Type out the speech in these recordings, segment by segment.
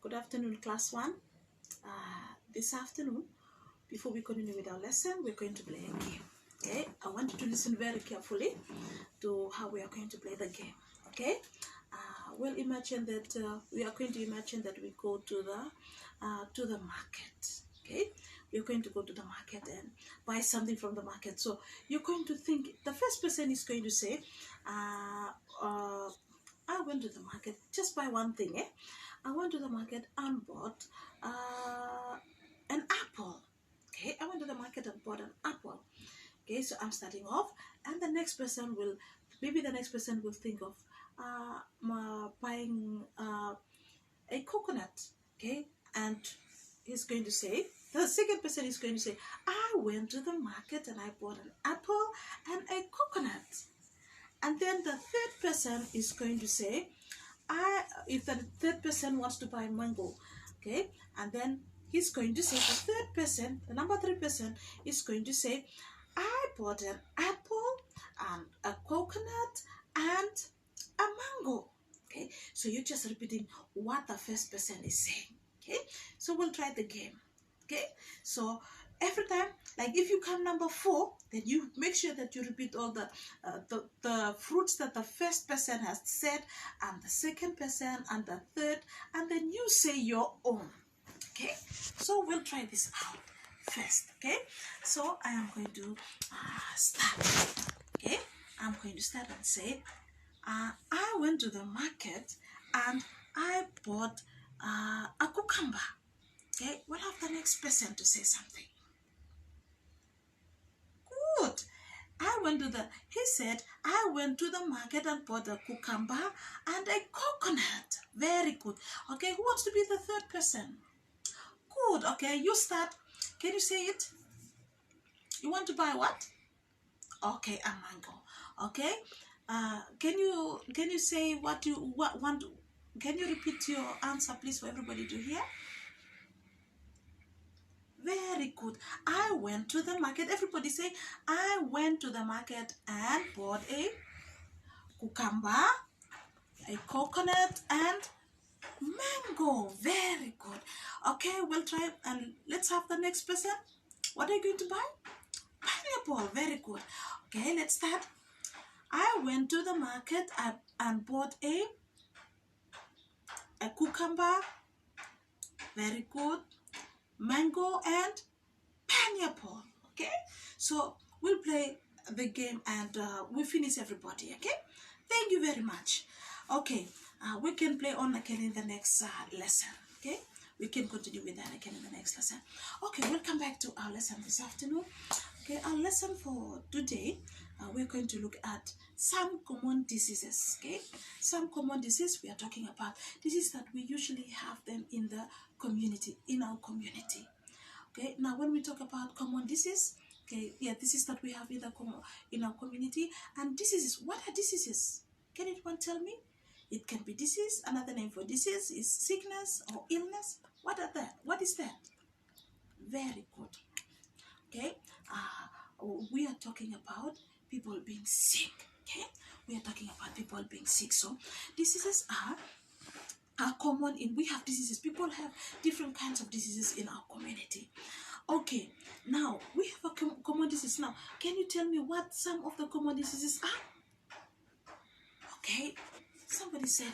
Good afternoon, class 1. This afternoon, before we continue with our lesson, we're going to play a game. Okay, I want you to listen very carefully to how we are going to play the game. Okay, we'll imagine that we are going to imagine that we go to the market. Okay, we're going to go to the market and buy something from the market. So you're going to think, the first person is going to say, I went to the market, just buy one thing. I went to the market and bought an apple. Okay, I went to the market and bought an apple. Okay, so I'm starting off, and the next person will, maybe the next person will think of buying a coconut. Okay, and he's going to say, the second person is going to say, I went to the market and I bought an apple and a coconut. And then the third person is going to say, if the third person wants to buy mango, okay, and then he's going to say, the third person, the number 3 person is going to say, I bought an apple and a coconut and a mango. Okay, so you're just repeating what the first person is saying. Okay, so we'll try the game. Okay, so every time, like if you come number 4, then you make sure that you repeat all the fruits that the first person has said, and the second person, and the third, and then you say your own. Okay, so we'll try this out first. Okay, so I am going to start. Okay, I'm going to start and say, I went to the market and I bought a cucumber. Okay, we'll have the next person to say something. Good. He said, I went to the market and bought a cucumber and a coconut. Very good. Okay, who wants to be the third person? Good. Okay, you start. Can you say it? You want to buy what? Okay, a mango. Okay. Can you say what you want? Can you repeat your answer, please, for everybody to hear? Very good. I went to the market. Everybody say, I went to the market and bought a cucumber, a coconut, and mango. Very good. Okay, we'll try and let's have the next person. What are you going to buy? Pineapple. Very good. Okay, let's start. I went to the market and bought a cucumber. Very good. Mango and pineapple. Okay, so we'll play the game and we finish everybody. Okay, thank you very much. Okay, we can play on again in the next lesson. Okay, we can continue with that again in the next lesson. Okay, we'll come back to our lesson this afternoon. Okay, our lesson for today, we're going to look at some common diseases. Okay, some common diseases we are talking about. Diseases that we usually have them in the community, in our community. Okay, now when we talk about common disease, okay, yeah, diseases that we have in our community, and diseases. What are diseases? Can anyone tell me? It can be disease. Another name for disease is sickness or illness. What are that? What is that? Very good. Okay, we are talking about people being sick. Okay, we are talking about people being sick. So diseases are common we have diseases. People have different kinds of diseases in our community. Okay, now we have a common disease. Now, can you tell me what some of the common diseases are? Okay, somebody said,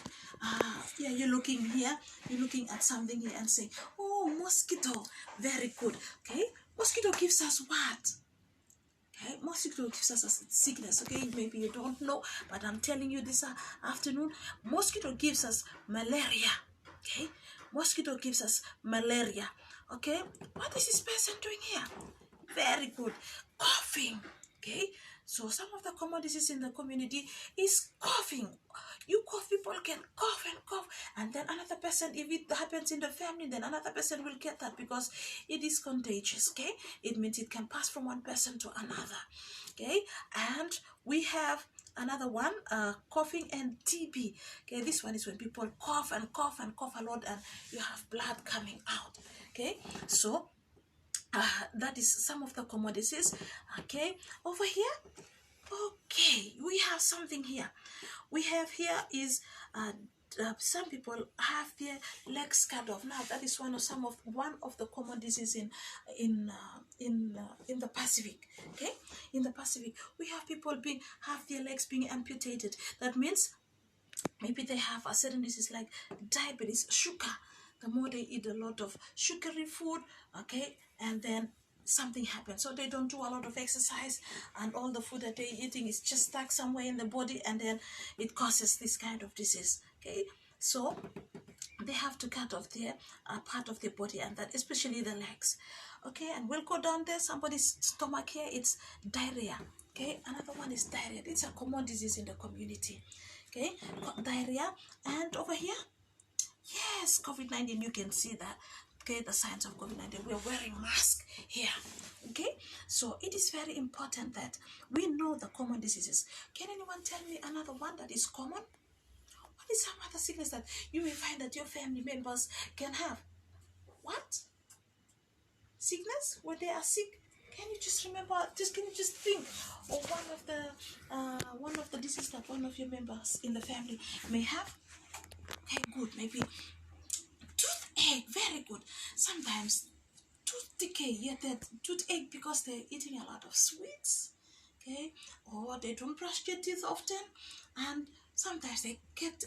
yeah, you're looking here, you're looking at something here and saying, oh, mosquito. Very good. Okay, mosquito gives us what? Okay, mosquito gives us a sickness. Okay, maybe you don't know, but I'm telling you this afternoon, mosquito gives us malaria. Okay, mosquito gives us malaria. Okay, what is this person doing here? Very good. Coughing. Okay, so some of the common diseases in the community is coughing. You cough, people can cough and cough, and then another person, if it happens in the family, then another person will get that because it is contagious. Okay, it means it can pass from one person to another. Okay, and we have another one, coughing and TB. Okay, this one is when people cough and cough and cough a lot, and you have blood coming out. Okay, so that is some of the common diseases. Okay, over here. Okay, we have something here. We have here is some people have their legs cut off. Now that is one of the common diseases in the Pacific. Okay, in the Pacific, we have people have their legs being amputated. That means maybe they have a certain disease like diabetes, sugar. The more they eat a lot of sugary food, okay, and then something happens. So they don't do a lot of exercise, and all the food that they're eating is just stuck somewhere in the body, and then it causes this kind of disease. Okay, so they have to cut off their part of their body, and that especially the legs. Okay, and we'll go down there. Somebody's stomach here, it's diarrhea. Okay, another one is diarrhea. It's a common disease in the community. Okay, diarrhea. And over here, yes, COVID-19, you can see that. Okay, the signs of COVID-19. We're wearing masks here. Okay, so it is very important that we know the common diseases. Can anyone tell me another one that is common? What is some other sickness that you may find that your family members can have? What? Sickness? When they are sick? Can you just remember? Can you just think of one of the diseases that one of your members in the family may have? Okay, good. Maybe toothache. Very good. Sometimes tooth decay. Yeah, that toothache because they're eating a lot of sweets. Okay, or they don't brush their teeth often, and sometimes they get.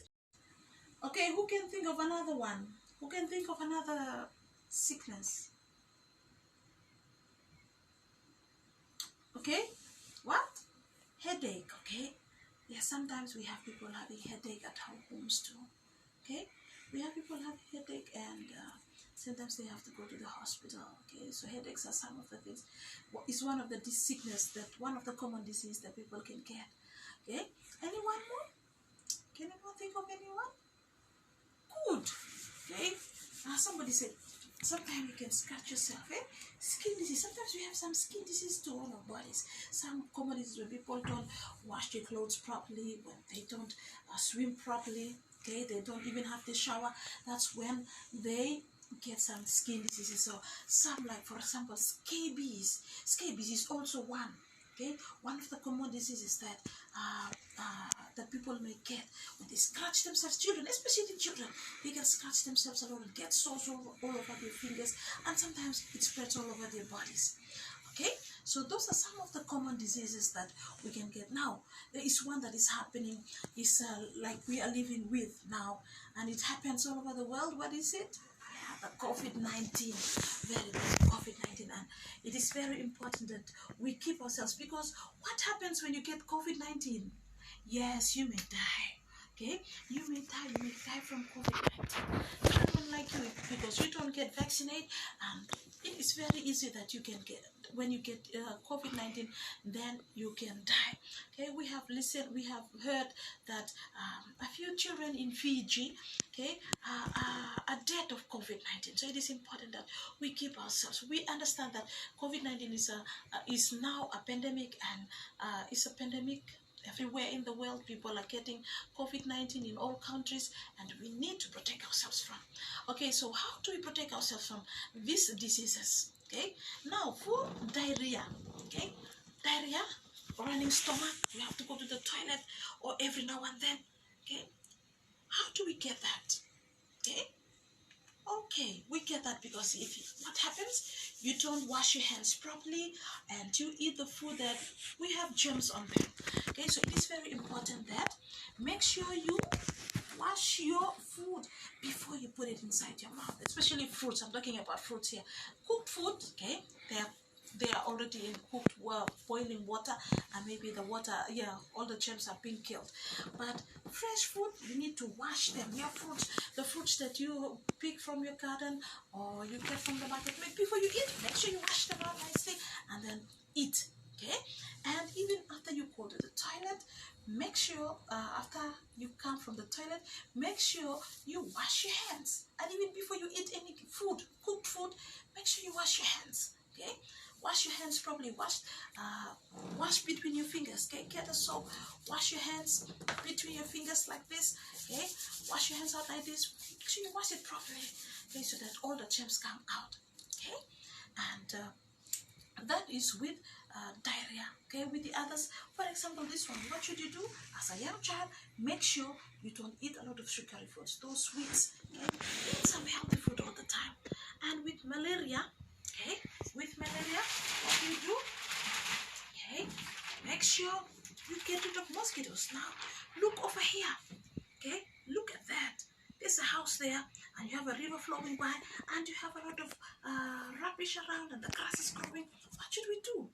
Okay, who can think of another one? Who can think of another sickness? Okay, what? Headache. Okay, yeah, sometimes we have people having headache at our homes too. Okay, we have people having headache, and sometimes they have to go to the hospital. Okay, so headaches are some of the things. It's one of the sickness that one of the common disease that people can get. Okay, anyone more? Can anyone think of anyone? Good. Okay, somebody said sometimes you can scratch yourself. Skin disease. Sometimes we have some skin disease to all our bodies. Some common diseases when people don't wash their clothes properly, when they don't swim properly. Okay, they don't even have the shower. That's when they get some skin diseases. So some, like for example, scabies. Scabies is also one. Okay, one of the common diseases that that people may get when they scratch themselves. Children, especially children, they can scratch themselves a lot and get sores all over their fingers, and sometimes it spreads all over their bodies. Okay, so those are some of the common diseases that we can get. Now there is one that is happening, is like we are living with now, and it happens all over the world. What is it? The COVID-19. Very good, COVID-19. And it is very important that we keep ourselves, because what happens when you get COVID-19? Yes, you may die. Okay, you may die from COVID-19. I don't like you because you don't get vaccinated, and it is very easy that you can get, when you get COVID-19, then you can die. Okay, we have heard that a few children in Fiji, okay, are dead of COVID-19. So it is important that we keep ourselves. We understand that COVID-19 is now a pandemic, and it's a pandemic everywhere in the world. People are getting COVID-19 in all countries, and we need to protect ourselves from. Okay, so how do we protect ourselves from these diseases? Okay, now for diarrhea. Okay, diarrhea, running stomach, you have to go to the toilet or every now and then. Okay, how do we get that? Okay, we get that because what happens, you don't wash your hands properly, and you eat the food that we have germs on them. Okay, so it is very important that make sure you wash your food before you put it inside your mouth, especially fruits. I'm talking about fruits here. Cooked food, okay, they are already in cooked boiling water, and maybe the water, all the germs are being killed. But fresh fruit, you need to wash them. Your fruits, the fruits that you pick from your garden or you get from the market, before you eat, make sure you wash them out nicely and then eat. Okay, and even after you go to the toilet, make sure after you come from the toilet, make sure you wash your hands. And even before you eat any food, cooked food, make sure you wash your hands. Okay, wash your hands properly. Wash between your fingers. Okay, get a soap, wash your hands between your fingers like this. Okay, wash your hands out like this. Make sure you wash it properly. Okay, so that all the germs come out. Okay, and That is with diarrhea. Okay, with the others, for example, this one, what should you do as a young child? Make sure you don't eat a lot of sugary foods, those sweets. Okay, eat some healthy food all the time. And with malaria, okay, with malaria, what do you do? Okay, make sure you get rid of mosquitoes. Now look over here. Okay, look at that. There's a house there, and you have a river flowing by, and you have a lot of rubbish around, and the grass is growing. What should we do?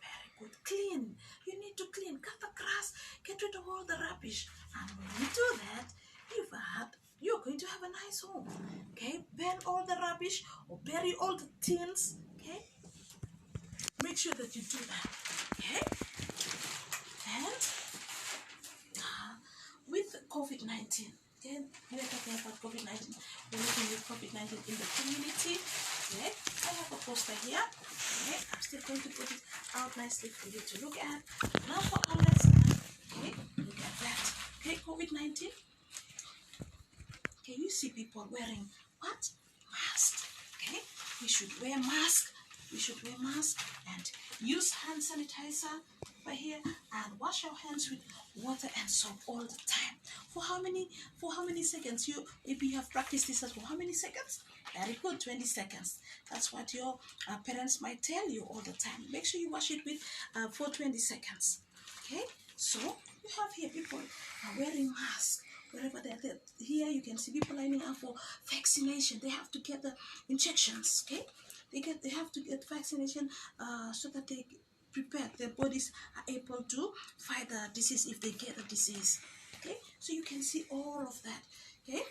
Very good. Clean. You need to clean. Cut the grass. Get rid of all the rubbish. And when you do that, you're going to have a nice home. Okay? Burn all the rubbish or bury all the tins. Okay? Make sure that you do that. Okay? And with COVID-19, okay, we are talking about COVID-19. We're looking at COVID-19 in the community. Okay, I have a poster here. Okay, I'm still going to put it out nicely for you to look at. Now for our lesson, okay, look at that. Okay, COVID-19. Okay, you see people wearing what? Mask. Okay, we should wear mask. We should wear mask and use hand sanitizer right here and wash our hands with water and soap all the time. For how many seconds? Maybe you have practiced this for how many seconds? Very good, 20 seconds. That's what your parents might tell you all the time. Make sure you wash it with for 20 seconds. Okay, so you have here people are wearing masks wherever they're. Here you can see people lining up for vaccination. They have to get the injections. Okay, they have to get vaccination so that they prepare, their bodies are able to fight the disease if they get the disease. Okay, so you can see all of that. Okay,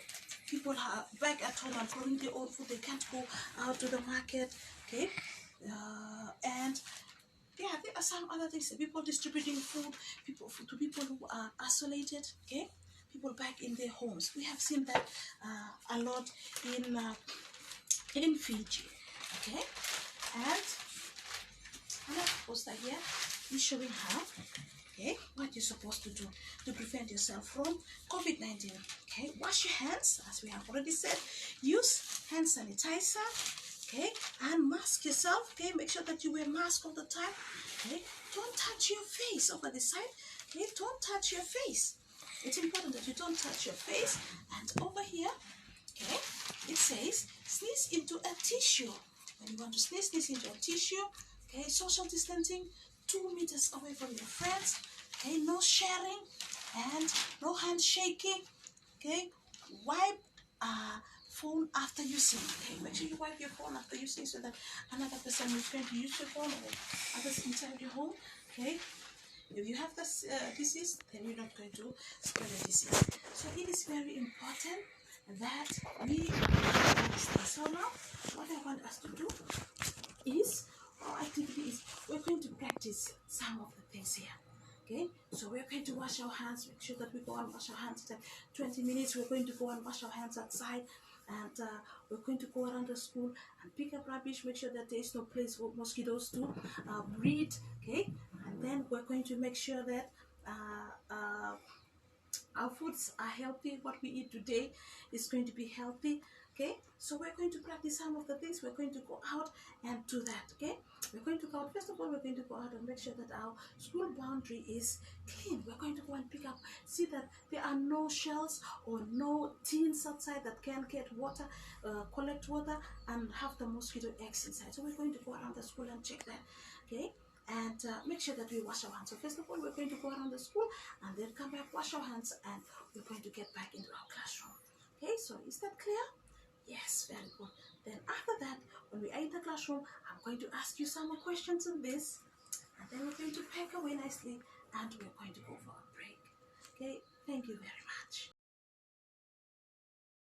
people are back at home and growing their own food. They can't go out to the market. Okay, and yeah, there are some other things. People distributing food, to people who are isolated. Okay, people back in their homes. We have seen that a lot in Fiji. Okay, and another poster here is showing how, okay, what you're supposed to do to prevent yourself from COVID-19. Okay, wash your hands, as we have already said. Use hand sanitizer, okay, and mask yourself. Okay, make sure that you wear mask all the time. Okay, don't touch your face over the side. Okay, don't touch your face. It's important that you don't touch your face. And over here, okay, it says sneeze into a tissue. When you want to sneeze into a tissue. Okay, social distancing, 2 meters away from your friends. Okay, no sharing and no handshaking. Okay, wipe phone after using. Okay, make sure you wipe your phone after using so that another person who's going to use your phone or others inside your home. Okay, if you have this disease, then you're not going to spread the disease. So it is very important that we understand. So now, what I want us to do is, our activity is, we're going to practice some of the things here. Okay, so we're going to wash our hands. Make sure that we go and wash our hands. At 20 minutes, we're going to go and wash our hands outside, and we're going to go around the school and pick up rubbish. Make sure that there is no place for mosquitoes to breed. Okay, and then we're going to make sure that our foods are healthy. What we eat today is going to be healthy. Okay, so we're going to practice some of the things. We're going to go out and do that. Okay, we're going to go out. First of all, we're going to go out and make sure that our school boundary is clean. We're going to go and pick up, see that there are no shells or no tins outside that can get water, collect water and have the mosquito eggs inside. So we're going to go around the school and check that. Okay, and make sure that we wash our hands. So first of all, we're going to go around the school and then come back, wash our hands, and we're going to get back into our classroom. Okay, so is that clear? Yes, very good. Then after that, when we are in the classroom, I'm going to ask you some more questions on this, and then we're going to pack away nicely, and we're going to go for a break. Okay, thank you very much.